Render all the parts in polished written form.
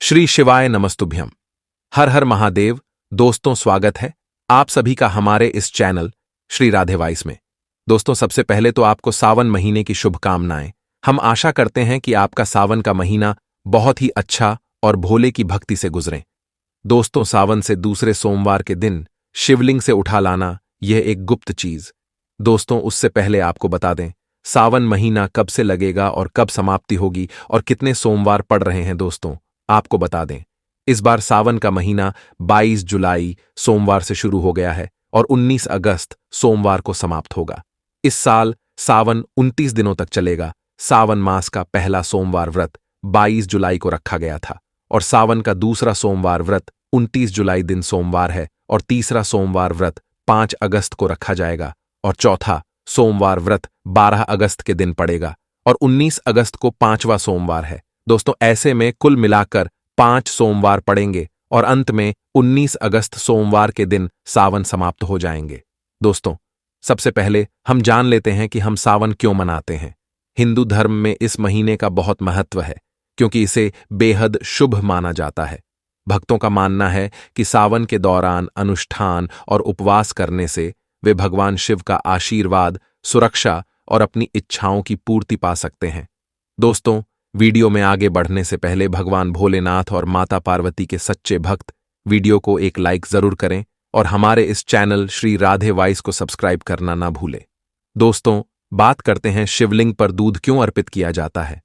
श्री शिवाय नमस्तुभ्यम। हर हर महादेव। दोस्तों, स्वागत है आप सभी का हमारे इस चैनल श्री राधे वॉइस में। दोस्तों, सबसे पहले तो आपको सावन महीने की शुभकामनाएं। हम आशा करते हैं कि आपका सावन का महीना बहुत ही अच्छा और भोले की भक्ति से गुजरे। दोस्तों, सावन से दूसरे सोमवार के दिन शिवलिंग से उठा लाना यह एक गुप्त चीज। दोस्तों, उससे पहले आपको बता दें सावन महीना कब से लगेगा और कब समाप्ति होगी और कितने सोमवार पड़ रहे हैं। दोस्तों, आपको बता दें इस बार सावन का महीना 22 जुलाई सोमवार से शुरू हो गया है और 19 अगस्त सोमवार को समाप्त होगा। इस साल सावन 29 दिनों तक चलेगा। सावन मास का पहला सोमवार व्रत 22 जुलाई को रखा गया था और सावन का दूसरा सोमवार व्रत 29 जुलाई दिन सोमवार है और तीसरा सोमवार व्रत 5 अगस्त को रखा जाएगा और चौथा सोमवार व्रत 12 अगस्त के दिन पड़ेगा और 19 अगस्त को 5वां सोमवार है। दोस्तों, ऐसे में कुल मिलाकर 5 सोमवार पड़ेंगे और अंत में 19 अगस्त सोमवार के दिन सावन समाप्त हो जाएंगे। दोस्तों, सबसे पहले हम जान लेते हैं कि हम सावन क्यों मनाते हैं। हिंदू धर्म में इस महीने का बहुत महत्व है क्योंकि इसे बेहद शुभ माना जाता है। भक्तों का मानना है कि सावन के दौरान अनुष्ठान और उपवास करने से वे भगवान शिव का आशीर्वाद, सुरक्षा और अपनी इच्छाओं की पूर्ति पा सकते हैं। दोस्तों, वीडियो में आगे बढ़ने से पहले भगवान भोलेनाथ और माता पार्वती के सच्चे भक्त वीडियो को एक लाइक जरूर करें और हमारे इस चैनल श्री राधे वॉइस को सब्सक्राइब करना ना भूलें। दोस्तों, बात करते हैं शिवलिंग पर दूध क्यों अर्पित किया जाता है।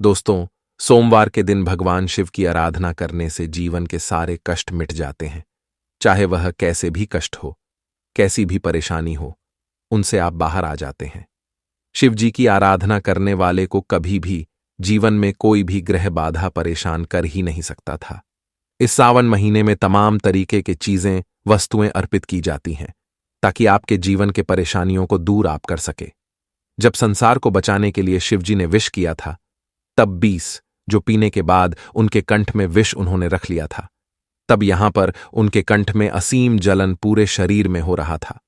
दोस्तों, सोमवार के दिन भगवान शिव की आराधना करने से जीवन के सारे कष्ट मिट जाते हैं। चाहे वह कैसे भी कष्ट हो, कैसी भी परेशानी हो, उनसे आप बाहर आ जाते हैं। शिव जी की आराधना करने वाले को कभी भी जीवन में कोई भी ग्रह बाधा परेशान कर ही नहीं सकता था। इस सावन महीने में तमाम तरीके की चीजें, वस्तुएं अर्पित की जाती हैं ताकि आपके जीवन के परेशानियों को दूर आप कर सके। जब संसार को बचाने के लिए शिव जी ने विष किया था, तब 20 जो पीने के बाद उनके कंठ में विष उन्होंने रख लिया था, तब यहां पर उनके कंठ में असीम जलन पूरे शरीर में हो रहा था।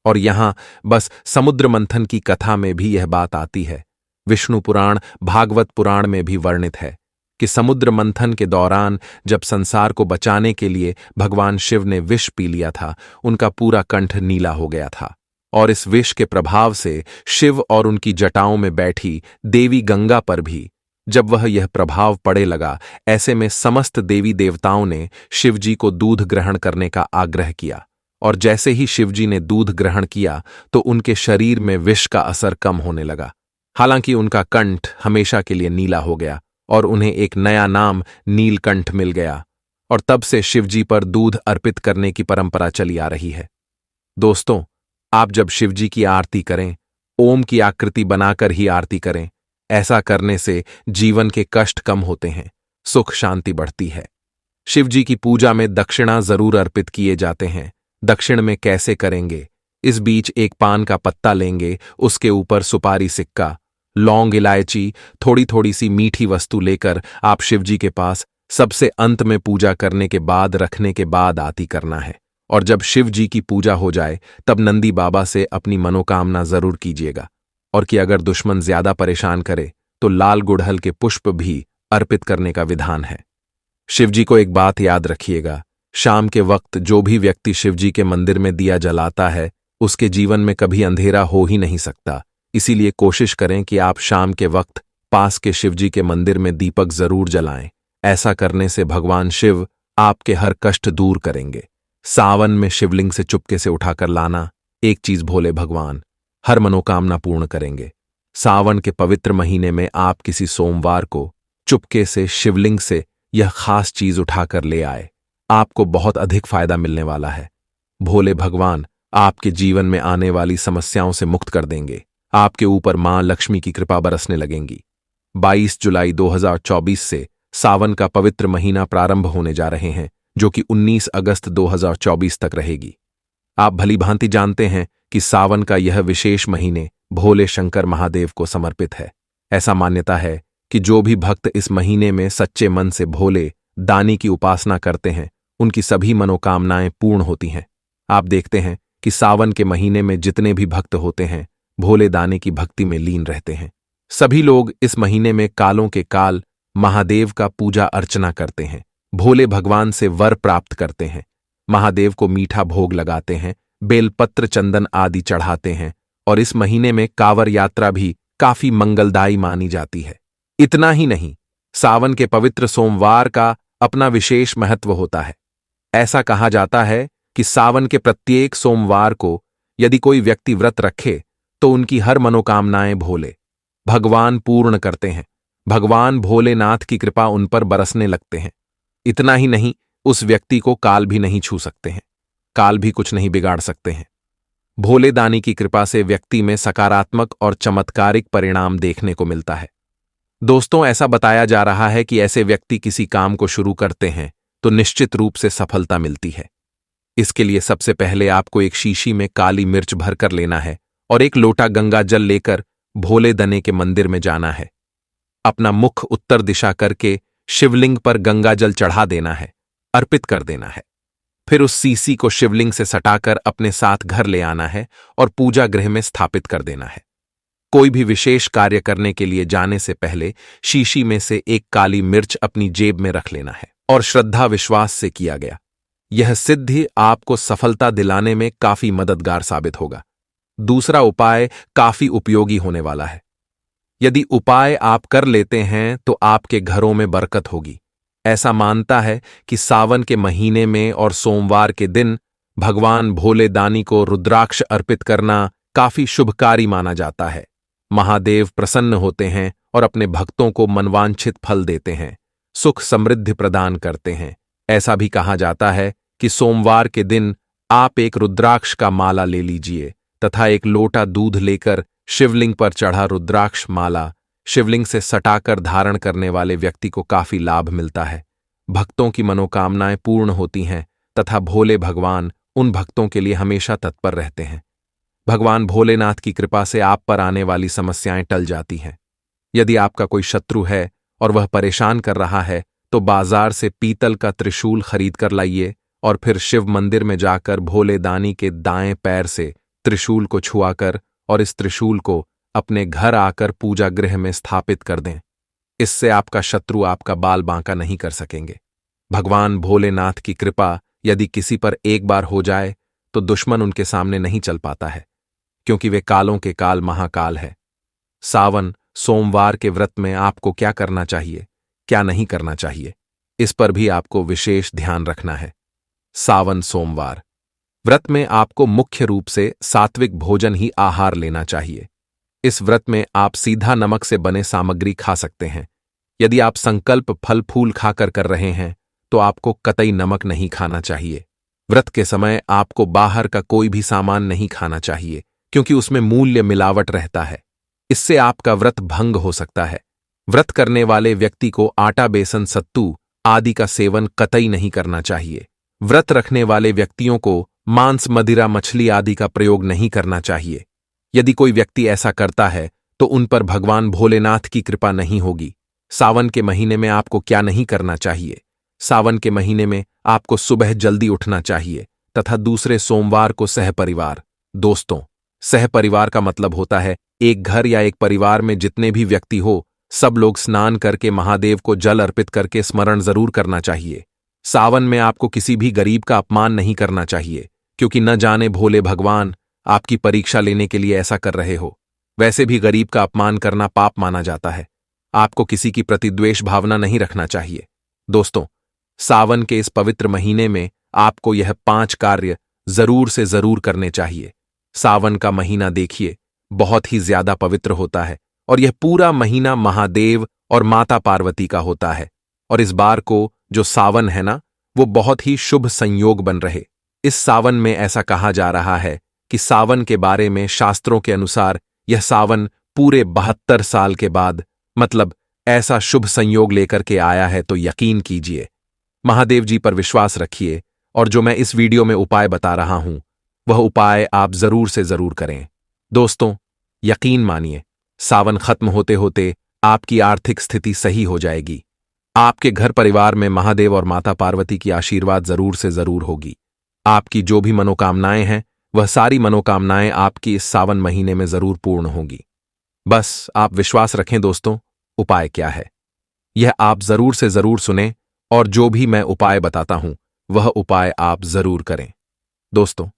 और यहां बस समुद्र मंथन की कथा में भी यह बात आती है। विष्णु पुराण, भागवत पुराण में भी वर्णित है कि समुद्र मंथन के दौरान जब संसार को बचाने के लिए भगवान शिव ने विष पी लिया था, उनका पूरा कंठ नीला हो गया था और इस विष के प्रभाव से शिव और उनकी जटाओं में बैठी देवी गंगा पर भी जब वह यह प्रभाव पड़े लगा, ऐसे में समस्त देवी देवताओं ने शिव जी को दूध ग्रहण करने का आग्रह किया और जैसे ही शिव जी ने दूध ग्रहण किया तो उनके शरीर में विष का असर कम होने लगा। हालांकि उनका कंठ हमेशा के लिए नीला हो गया और उन्हें एक नया नाम नीलकंठ मिल गया और तब से शिवजी पर दूध अर्पित करने की परंपरा चली आ रही है। दोस्तों, आप जब शिवजी की आरती करें, ओम की आकृति बनाकर ही आरती करें। ऐसा करने से जीवन के कष्ट कम होते हैं, सुख शांति बढ़ती है। शिवजी की पूजा में दक्षिणा जरूर अर्पित किए जाते हैं। दक्षिण में कैसे करेंगे? इस बीच एक पान का पत्ता लेंगे, उसके ऊपर सुपारी सिक्का, लौंग, इलायची, थोड़ी थोड़ी सी मीठी वस्तु लेकर आप शिवजी के पास सबसे अंत में पूजा करने के बाद रखने के बाद आरती करना है। और जब शिव जी की पूजा हो जाए तब नंदी बाबा से अपनी मनोकामना जरूर कीजिएगा और कि अगर दुश्मन ज्यादा परेशान करे तो लाल गुड़हल के पुष्प भी अर्पित करने का विधान है। शिवजी को एक बात याद रखिएगा, शाम के वक्त जो भी व्यक्ति शिवजी के मंदिर में दिया जलाता है उसके जीवन में कभी अंधेरा हो ही नहीं सकता। इसीलिए कोशिश करें कि आप शाम के वक्त पास के शिवजी के मंदिर में दीपक जरूर जलाएं। ऐसा करने से भगवान शिव आपके हर कष्ट दूर करेंगे। सावन में शिवलिंग से चुपके से उठाकर लाना, एक चीज भोले भगवान हर मनोकामना पूर्ण करेंगे। सावन के पवित्र महीने में आप किसी सोमवार को चुपके से शिवलिंग से यह खास चीज उठाकर ले आए, आपको बहुत अधिक फायदा मिलने वाला है। भोले भगवान आपके जीवन में आने वाली समस्याओं से मुक्त कर देंगे। आपके ऊपर मां लक्ष्मी की कृपा बरसने लगेंगी। 22 जुलाई 2024 से सावन का पवित्र महीना प्रारंभ होने जा रहे हैं, जो कि 19 अगस्त 2024 तक रहेगी। आप भली भांति जानते हैं कि सावन का यह विशेष महीने भोले शंकर महादेव को समर्पित है। ऐसा मान्यता है कि जो भी भक्त इस महीने में सच्चे मन से भोले दानी की उपासना करते हैं, उनकी सभी मनोकामनाएं पूर्ण होती हैं। आप देखते हैं कि सावन के महीने में जितने भी भक्त होते हैं भोले दाने की भक्ति में लीन रहते हैं। सभी लोग इस महीने में कालों के काल महादेव का पूजा अर्चना करते हैं भोले भगवान से वर प्राप्त करते हैं, महादेव को मीठा भोग लगाते हैं, बेलपत्र चंदन आदि चढ़ाते हैं और इस महीने में कांवर यात्रा भी काफी मंगलदायी मानी जाती है। इतना ही नहीं, सावन के पवित्र सोमवार का अपना विशेष महत्व होता है। ऐसा कहा जाता है कि सावन के प्रत्येक सोमवार को यदि कोई व्यक्ति व्रत रखे तो उनकी हर मनोकामनाएं भोले भगवान पूर्ण करते हैं। भगवान भोलेनाथ की कृपा उन पर बरसने लगते हैं। इतना ही नहीं, उस व्यक्ति को काल भी नहीं छू सकते हैं, काल भी कुछ नहीं बिगाड़ सकते हैं। भोले दानी की कृपा से व्यक्ति में सकारात्मक और चमत्कारिक परिणाम देखने को मिलता है। दोस्तों, ऐसा बताया जा रहा है कि ऐसे व्यक्ति किसी काम को शुरू करते हैं तो निश्चित रूप से सफलता मिलती है। इसके लिए सबसे पहले आपको एक शीशी में काली मिर्च भरकर लेना है और एक लोटा गंगा जल लेकर भोले दने के मंदिर में जाना है। अपना मुख उत्तर दिशा करके शिवलिंग पर गंगा जल चढ़ा देना है, अर्पित कर देना है। फिर उस सीसी को शिवलिंग से सटाकर अपने साथ घर ले आना है और पूजा गृह में स्थापित कर देना है। कोई भी विशेष कार्य करने के लिए जाने से पहले शीशी में से एक काली मिर्च अपनी जेब में रख लेना है और श्रद्धा विश्वास से किया गया यह सिद्धि आपको सफलता दिलाने में काफी मददगार साबित होगा। दूसरा उपाय काफी उपयोगी होने वाला है। यदि उपाय आप कर लेते हैं तो आपके घरों में बरकत होगी। ऐसा मानता है कि सावन के महीने में और सोमवार के दिन भगवान भोले दानी को रुद्राक्ष अर्पित करना काफी शुभकारी माना जाता है। महादेव प्रसन्न होते हैं और अपने भक्तों को मनवांछित फल देते हैं, सुख समृद्धि प्रदान करते हैं। ऐसा भी कहा जाता है कि सोमवार के दिन आप एक रुद्राक्ष का माला ले लीजिए तथा एक लोटा दूध लेकर शिवलिंग पर चढ़ा रुद्राक्ष माला शिवलिंग से सटाकर धारण करने वाले व्यक्ति को काफी लाभ मिलता है। भक्तों की मनोकामनाएं पूर्ण होती हैं तथा भोले भगवान उन भक्तों के लिए हमेशा तत्पर रहते हैं। भगवान भोलेनाथ की कृपा से आप पर आने वाली समस्याएं टल जाती हैं। यदि आपका कोई शत्रु है और वह परेशान कर रहा है तो बाजार से पीतल का त्रिशूल खरीद कर लाइए और फिर शिव मंदिर में जाकर भोले दानी के दाएं पैर से त्रिशूल को छुआकर और इस त्रिशूल को अपने घर आकर पूजा गृह में स्थापित कर दें। इससे आपका शत्रु आपका बाल बांका नहीं कर सकेंगे। भगवान भोलेनाथ की कृपा यदि किसी पर एक बार हो जाए तो दुश्मन उनके सामने नहीं चल पाता है, क्योंकि वे कालों के काल महाकाल है। सावन सोमवार के व्रत में आपको क्या करना चाहिए, क्या नहीं करना चाहिए, इस पर भी आपको विशेष ध्यान रखना है। सावन सोमवार व्रत में आपको मुख्य रूप से सात्विक भोजन ही आहार लेना चाहिए। इस व्रत में आप सीधा नमक से बने सामग्री खा सकते हैं। यदि आप संकल्प फल फूल खाकर कर रहे हैं तो आपको कतई नमक नहीं खाना चाहिए। व्रत के समय आपको बाहर का कोई भी सामान नहीं खाना चाहिए, क्योंकि उसमें मूल्य मिलावट रहता है। इससे आपका व्रत भंग हो सकता है। व्रत करने वाले व्यक्ति को आटा बेसन सत्तू आदि का सेवन कतई नहीं करना चाहिए। व्रत रखने वाले व्यक्तियों को मांस मदिरा मछली आदि का प्रयोग नहीं करना चाहिए। यदि कोई व्यक्ति ऐसा करता है तो उन पर भगवान भोलेनाथ की कृपा नहीं होगी। सावन के महीने में आपको क्या नहीं करना चाहिए? सावन के महीने में आपको सुबह जल्दी उठना चाहिए तथा दूसरे सोमवार को सहपरिवार, दोस्तों, सहपरिवार का मतलब होता है एक घर या एक परिवार में जितने भी व्यक्ति हो, सब लोग स्नान करके महादेव को जल अर्पित करके स्मरण जरूर करना चाहिए। सावन में आपको किसी भी गरीब का अपमान नहीं करना चाहिए, क्योंकि न जाने भोले भगवान आपकी परीक्षा लेने के लिए ऐसा कर रहे हो। वैसे भी गरीब का अपमान करना पाप माना जाता है। आपको किसी की प्रति द्वेष भावना नहीं रखना चाहिए। दोस्तों, सावन के इस पवित्र महीने में आपको यह 5 कार्य जरूर से जरूर करने चाहिए। सावन का महीना देखिए, बहुत ही ज्यादा पवित्र होता है और यह पूरा महीना महादेव और माता पार्वती का होता है। और इस बार को जो सावन है ना, वो बहुत ही शुभ संयोग बन रहे। इस सावन में ऐसा कहा जा रहा है कि सावन के बारे में शास्त्रों के अनुसार यह सावन पूरे 72 साल के बाद, मतलब ऐसा शुभ संयोग लेकर के आया है। तो यकीन कीजिए, महादेव जी पर विश्वास रखिए और जो मैं इस वीडियो में उपाय बता रहा हूं वह उपाय आप जरूर से जरूर करें। दोस्तों, यकीन मानिए, सावन खत्म होते होते आपकी आर्थिक स्थिति सही हो जाएगी। आपके घर परिवार में महादेव और माता पार्वती की आशीर्वाद जरूर से जरूर होगी। आपकी जो भी मनोकामनाएं हैं वह सारी मनोकामनाएं आपकी इस सावन महीने में जरूर पूर्ण होंगी। बस आप विश्वास रखें। दोस्तों, उपाय क्या है यह आप जरूर से जरूर सुने और जो भी मैं उपाय बताता हूं वह उपाय आप जरूर करें। दोस्तों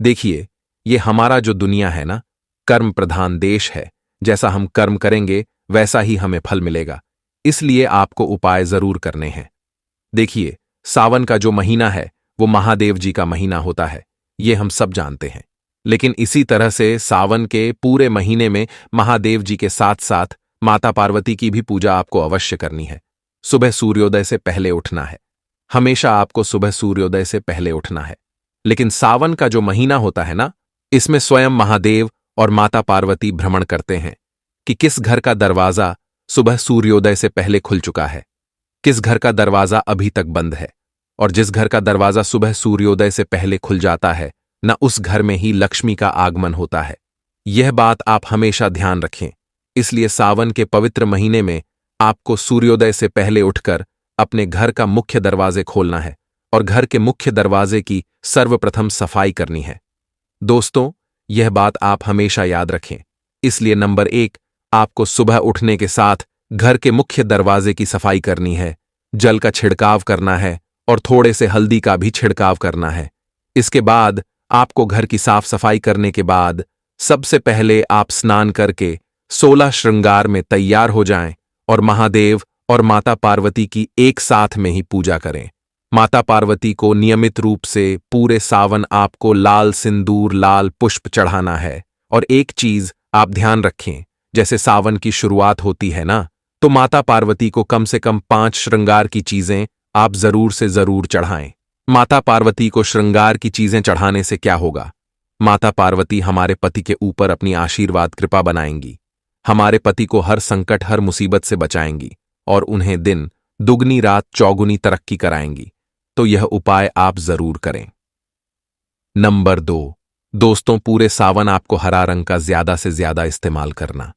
देखिए, ये हमारा जो दुनिया है ना, कर्म प्रधान देश है। जैसा हम कर्म करेंगे वैसा ही हमें फल मिलेगा, इसलिए आपको उपाय जरूर करने हैं। देखिए, सावन का जो महीना है वो महादेव जी का महीना होता है, ये हम सब जानते हैं। लेकिन इसी तरह से सावन के पूरे महीने में महादेव जी के साथ साथ माता पार्वती की भी पूजा आपको अवश्य करनी है। सुबह सूर्योदय से पहले उठना है, हमेशा आपको सुबह सूर्योदय से पहले उठना है। लेकिन सावन का जो महीना होता है ना, इसमें स्वयं महादेव और माता पार्वती भ्रमण करते हैं कि किस घर का दरवाजा सुबह सूर्योदय से पहले खुल चुका है, किस घर का दरवाजा अभी तक बंद है। और जिस घर का दरवाजा सुबह सूर्योदय से पहले खुल जाता है न, उस घर में ही लक्ष्मी का आगमन होता है। यह बात आप हमेशा ध्यान रखें। इसलिए सावन के पवित्र महीने में आपको सूर्योदय से पहले उठकर अपने घर का मुख्य दरवाजे खोलना है और घर के मुख्य दरवाजे की सर्वप्रथम सफाई करनी है। दोस्तों, यह बात आप हमेशा याद रखें। इसलिए नंबर 1, आपको सुबह उठने के साथ घर के मुख्य दरवाजे की सफाई करनी है, जल का छिड़काव करना है और थोड़े से हल्दी का भी छिड़काव करना है। इसके बाद आपको घर की साफ सफाई करने के बाद सबसे पहले आप स्नान करके 16 श्रृंगार में तैयार हो जाएं और महादेव और माता पार्वती की एक साथ में ही पूजा करें। माता पार्वती को नियमित रूप से पूरे सावन आपको लाल सिंदूर, लाल पुष्प चढ़ाना है। और एक चीज आप ध्यान रखें, जैसे सावन की शुरुआत होती है ना, तो माता पार्वती को कम से कम 5 श्रृंगार की चीजें आप जरूर से जरूर चढ़ाएं। माता पार्वती को श्रृंगार की चीजें चढ़ाने से क्या होगा? माता पार्वती हमारे पति के ऊपर अपनी आशीर्वाद कृपा बनाएंगी, हमारे पति को हर संकट, हर मुसीबत से बचाएंगी और उन्हें दिन दुगनी रात चौगुनी तरक्की कराएंगी। तो यह उपाय आप जरूर करें। नंबर 2, दोस्तों पूरे सावन आपको हरा रंग का ज्यादा से ज्यादा इस्तेमाल करना।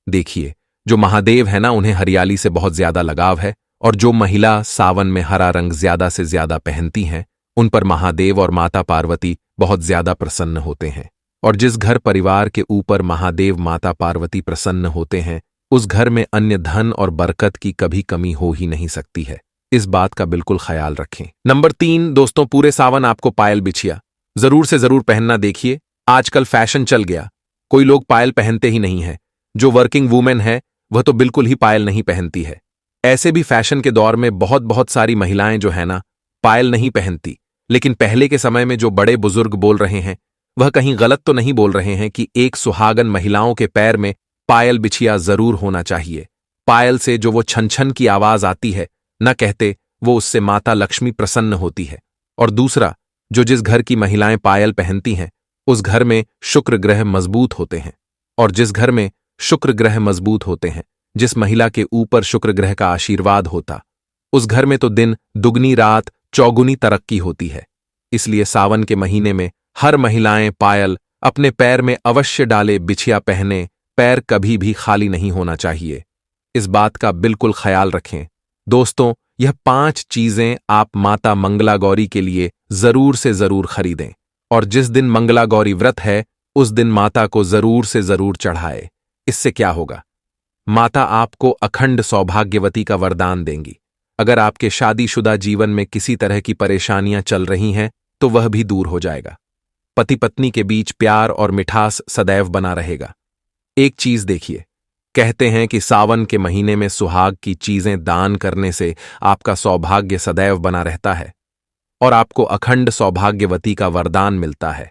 देखिए, जो महादेव है ना, उन्हें हरियाली से बहुत ज्यादा लगाव है और जो महिला सावन में हरा रंग ज्यादा से ज्यादा पहनती हैं, उन पर महादेव और माता पार्वती बहुत ज्यादा प्रसन्न होते हैं। और जिस घर परिवार के ऊपर महादेव माता पार्वती प्रसन्न होते हैं, उस घर में अन्य धन और बरकत की कभी कमी हो ही नहीं सकती है। इस बात का बिल्कुल ख्याल रखें। नंबर 3, दोस्तों पूरे सावन आपको पायल बिछिया जरूर से जरूर पहनना। देखिए, आजकल फैशन चल गया, कोई लोग पायल पहनते ही नहीं है। जो वर्किंग वूमेन है वह तो बिल्कुल ही पायल नहीं पहनती है। ऐसे भी फैशन के दौर में बहुत सारी महिलाएं जो है ना, पायल नहीं पहनती। लेकिन पहले के समय में जो बड़े बुजुर्ग बोल रहे हैं वह कहीं गलत तो नहीं बोल रहे हैं कि एक सुहागन महिलाओं के पैर में पायल बिछिया जरूर होना चाहिए। पायल से जो वो छन छन की आवाज आती है, न कहते वो उससे माता लक्ष्मी प्रसन्न होती है। और दूसरा, जो जिस घर की महिलाएं पायल पहनती हैं उस घर में शुक्र ग्रह मजबूत होते हैं। और जिस घर में शुक्र ग्रह मजबूत होते हैं, जिस महिला के ऊपर शुक्र ग्रह का आशीर्वाद होता, उस घर में तो दिन दुगनी रात चौगुनी तरक्की होती है। इसलिए सावन के महीने में हर महिलाएं पायल अपने पैर में अवश्य डाले, बिछिया पहने, पैर कभी भी खाली नहीं होना चाहिए। इस बात का बिल्कुल ख्याल रखें। दोस्तों, यह 5 चीजें आप माता मंगला गौरी के लिए जरूर से जरूर खरीदें और जिस दिन मंगला गौरी व्रत है उस दिन माता को जरूर से जरूर चढ़ाए। इससे क्या होगा? माता आपको अखंड सौभाग्यवती का वरदान देंगी। अगर आपके शादीशुदा जीवन में किसी तरह की परेशानियां चल रही हैं तो वह भी दूर हो जाएगा। पति पत्नी के बीच प्यार और मिठास सदैव बना रहेगा। एक चीज देखिए, कहते हैं कि सावन के महीने में सुहाग की चीजें दान करने से आपका सौभाग्य सदैव बना रहता है और आपको अखंड सौभाग्यवती का वरदान मिलता है।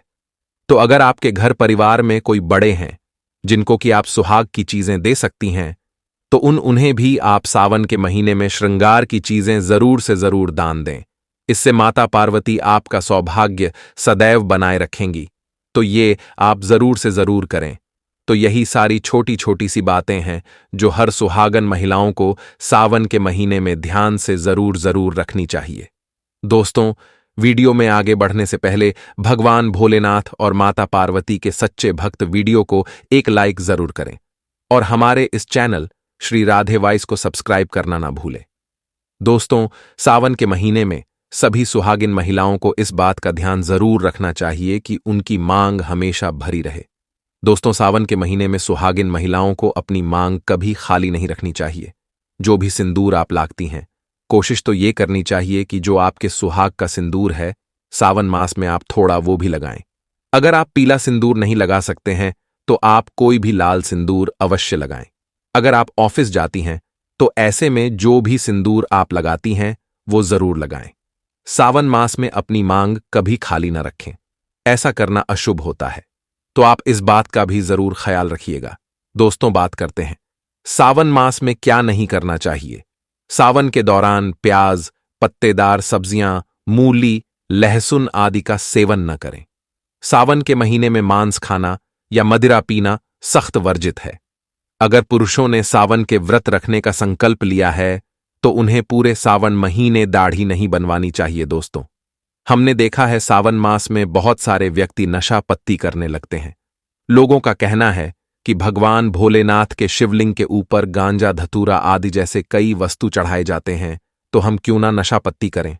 तो अगर आपके घर परिवार में कोई बड़े हैं जिनको कि आप सुहाग की चीजें दे सकती हैं, तो उन्हें भी आप सावन के महीने में श्रृंगार की चीजें जरूर से जरूर दान दें। इससे माता पार्वती आपका सौभाग्य सदैव बनाए रखेंगी। तो ये आप जरूर से जरूर करें। तो यही सारी छोटी छोटी सी बातें हैं जो हर सुहागन महिलाओं को सावन के महीने में ध्यान से जरूर जरूर रखनी चाहिए। दोस्तों, वीडियो में आगे बढ़ने से पहले भगवान भोलेनाथ और माता पार्वती के सच्चे भक्त वीडियो को एक लाइक जरूर करें और हमारे इस चैनल श्री राधे वॉइस को सब्सक्राइब करना ना भूलें। दोस्तों, सावन के महीने में सभी सुहागिन महिलाओं को इस बात का ध्यान जरूर रखना चाहिए कि उनकी मांग हमेशा भरी रहे। दोस्तों, सावन के महीने में सुहागिन महिलाओं को अपनी मांग कभी खाली नहीं रखनी चाहिए। जो भी सिंदूर आप लागती हैं, कोशिश तो ये करनी चाहिए कि जो आपके सुहाग का सिंदूर है, सावन मास में आप थोड़ा वो भी लगाएं। अगर आप पीला सिंदूर नहीं लगा सकते हैं तो आप कोई भी लाल सिंदूर अवश्य लगाएं। अगर आप ऑफिस जाती हैं तो ऐसे में जो भी सिंदूर आप लगाती हैं वो जरूर लगाएं। सावन मास में अपनी मांग कभी खाली न रखें, ऐसा करना अशुभ होता है, तो आप इस बात का भी जरूर ख्याल रखिएगा। दोस्तों, बात करते हैं सावन मास में क्या नहीं करना चाहिए। सावन के दौरान प्याज, पत्तेदार सब्जियां, मूली, लहसुन आदि का सेवन न करें। सावन के महीने में मांस खाना या मदिरा पीना सख्त वर्जित है। अगर पुरुषों ने सावन के व्रत रखने का संकल्प लिया है तो उन्हें पूरे सावन महीने दाढ़ी नहीं बनवानी चाहिए। दोस्तों, हमने देखा है सावन मास में बहुत सारे व्यक्ति नशा पत्ती करने लगते हैं। लोगों का कहना है कि भगवान भोलेनाथ के शिवलिंग के ऊपर गांजा, धतूरा आदि जैसे कई वस्तु चढ़ाए जाते हैं, तो हम क्यों ना नशा पत्ती करें।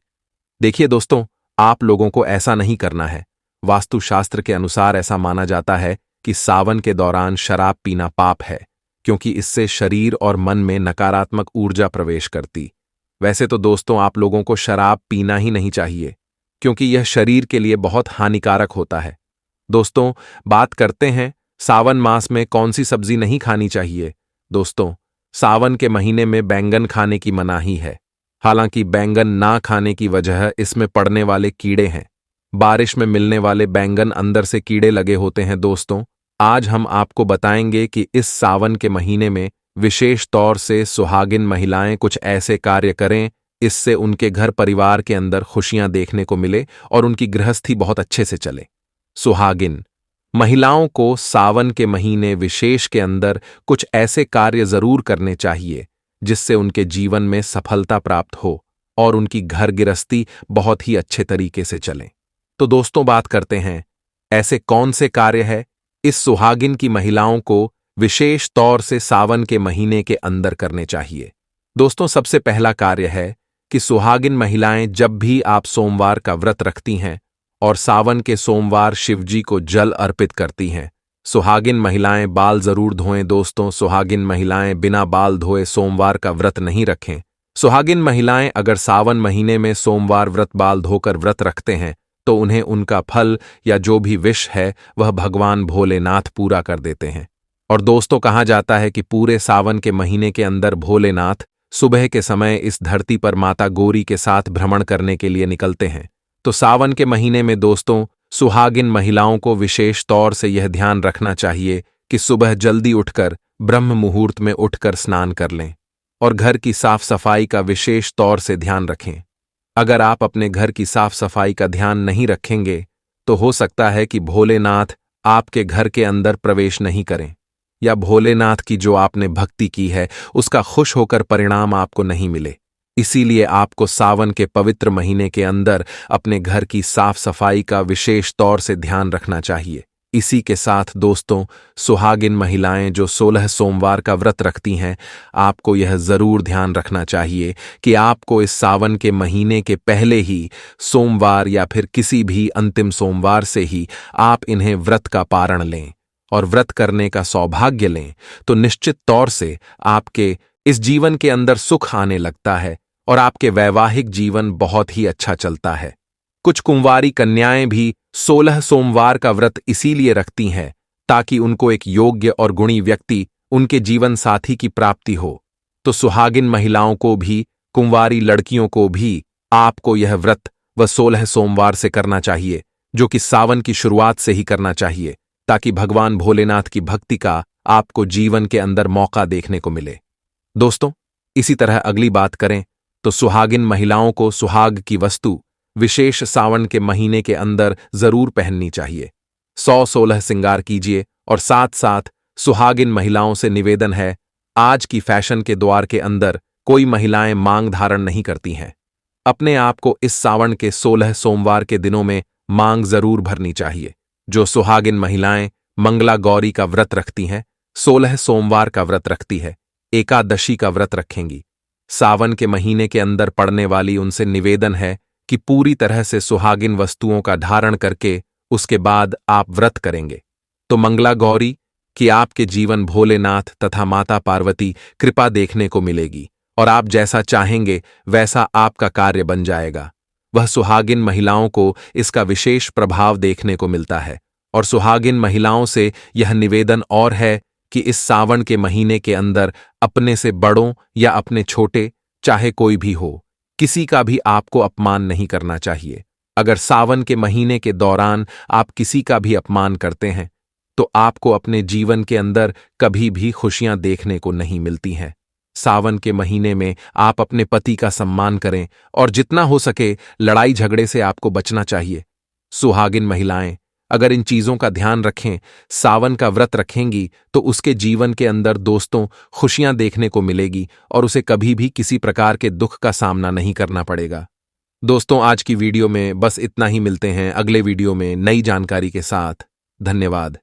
देखिए दोस्तों, आप लोगों को ऐसा नहीं करना है। वास्तुशास्त्र के अनुसार ऐसा माना जाता है कि सावन के दौरान शराब पीना पाप है, क्योंकि इससे शरीर और मन में नकारात्मक ऊर्जा प्रवेश करती। वैसे तो दोस्तों, आप लोगों को शराब पीना ही नहीं चाहिए, क्योंकि यह शरीर के लिए बहुत हानिकारक होता है। दोस्तों, बात करते हैं सावन मास में कौन सी सब्जी नहीं खानी चाहिए। दोस्तों, सावन के महीने में बैंगन खाने की मनाही है। हालांकि बैंगन ना खाने की वजह इसमें पड़ने वाले कीड़े हैं। बारिश में मिलने वाले बैंगन अंदर से कीड़े लगे होते हैं। दोस्तों, आज हम आपको बताएंगे कि इस सावन के महीने में विशेष तौर से सुहागिन महिलाएं कुछ ऐसे कार्य करें, इससे उनके घर परिवार के अंदर खुशियां देखने को मिले और उनकी गृहस्थी बहुत अच्छे से चले। सुहागिन महिलाओं को सावन के महीने विशेष के अंदर कुछ ऐसे कार्य जरूर करने चाहिए जिससे उनके जीवन में सफलता प्राप्त हो और उनकी घर गृहस्थी बहुत ही अच्छे तरीके से चले। तो दोस्तों, बात करते हैं ऐसे कौन से कार्य है इस सुहागिन की महिलाओं को विशेष तौर से सावन के महीने के अंदर करने चाहिए। दोस्तों, सबसे पहला कार्य है कि सुहागिन महिलाएं जब भी आप सोमवार का व्रत रखती हैं और सावन के सोमवार शिवजी को जल अर्पित करती हैं, सुहागिन महिलाएं बाल जरूर धोएं। दोस्तों, सुहागिन महिलाएं बिना बाल धोए सोमवार का व्रत नहीं रखें। सुहागिन महिलाएं अगर सावन महीने में सोमवार व्रत बाल धोकर व्रत रखते हैं तो उन्हें उनका फल या जो भी विश है वह भगवान भोलेनाथ पूरा कर देते हैं। और दोस्तों, कहा जाता है कि पूरे सावन के महीने के अंदर भोलेनाथ सुबह के समय इस धरती पर माता गौरी के साथ भ्रमण करने के लिए निकलते हैं। तो सावन के महीने में दोस्तों, सुहागिन महिलाओं को विशेष तौर से यह ध्यान रखना चाहिए कि सुबह जल्दी उठकर ब्रह्म मुहूर्त में उठकर स्नान कर लें और घर की साफ सफाई का विशेष तौर से ध्यान रखें। अगर आप अपने घर की साफ सफाई का ध्यान नहीं रखेंगे तो हो सकता है कि भोलेनाथ आपके घर के अंदर प्रवेश नहीं करें, या भोलेनाथ की जो आपने भक्ति की है उसका खुश होकर परिणाम आपको नहीं मिले। इसीलिए आपको सावन के पवित्र महीने के अंदर अपने घर की साफ सफाई का विशेष तौर से ध्यान रखना चाहिए। इसी के साथ दोस्तों, सुहागिन महिलाएं जो 16 सोमवार का व्रत रखती हैं, आपको यह जरूर ध्यान रखना चाहिए कि आपको इस सावन के महीने के पहले ही सोमवार या फिर किसी भी अंतिम सोमवार से ही आप इन्हें व्रत का पारण लें और व्रत करने का सौभाग्य लें, तो निश्चित तौर से आपके इस जीवन के अंदर सुख आने लगता है और आपके वैवाहिक जीवन बहुत ही अच्छा चलता है। कुछ कुंवारी कन्याएं भी 16 सोमवार का व्रत इसीलिए रखती हैं ताकि उनको एक योग्य और गुणी व्यक्ति, उनके जीवन साथी की प्राप्ति हो। तो सुहागिन महिलाओं को भी, कुंवारी लड़कियों को भी आपको यह व्रत व 16 सोमवार से करना चाहिए, जो कि सावन की शुरुआत से ही करना चाहिए, ताकि भगवान भोलेनाथ की भक्ति का आपको जीवन के अंदर मौका देखने को मिले। दोस्तों, इसी तरह अगली बात करें तो सुहागिन महिलाओं को सुहाग की वस्तु विशेष सावन के महीने के अंदर जरूर पहननी चाहिए। 116 श्रृंगार कीजिए और साथ साथ सुहागिन महिलाओं से निवेदन है, आज की फैशन के द्वार के अंदर कोई महिलाएं मांग धारण नहीं करती हैं। अपने आप को इस सावन के 16 सोमवार के दिनों में मांग जरूर भरनी चाहिए। जो सुहागिन महिलाएं मंगला गौरी का व्रत रखती हैं, 16 सोमवार का व्रत रखती है, एकादशी का व्रत रखेंगी, सावन के महीने के अंदर पड़ने वाली उनसे निवेदन है कि पूरी तरह से सुहागिन वस्तुओं का धारण करके उसके बाद आप व्रत करेंगे तो मंगला गौरी कि आपके जीवन भोलेनाथ तथा माता पार्वती कृपा देखने को मिलेगी और आप जैसा चाहेंगे वैसा आपका कार्य बन जाएगा। वह सुहागिन महिलाओं को इसका विशेष प्रभाव देखने को मिलता है और सुहागिन महिलाओं से यह निवेदन और है कि इस सावन के महीने के अंदर अपने से बड़ों या अपने छोटे, चाहे कोई भी हो, किसी का भी आपको अपमान नहीं करना चाहिए। अगर सावन के महीने के दौरान आप किसी का भी अपमान करते हैं तो आपको अपने जीवन के अंदर कभी भी खुशियां देखने को नहीं मिलती हैं। सावन के महीने में आप अपने पति का सम्मान करें और जितना हो सके लड़ाई झगड़े से आपको बचना चाहिए। सुहागिन महिलाएं अगर इन चीजों का ध्यान रखें, सावन का व्रत रखेंगी तो उसके जीवन के अंदर दोस्तों खुशियां देखने को मिलेगी और उसे कभी भी किसी प्रकार के दुख का सामना नहीं करना पड़ेगा। दोस्तों, आज की वीडियो में बस इतना ही। मिलते हैं अगले वीडियो में नई जानकारी के साथ। धन्यवाद।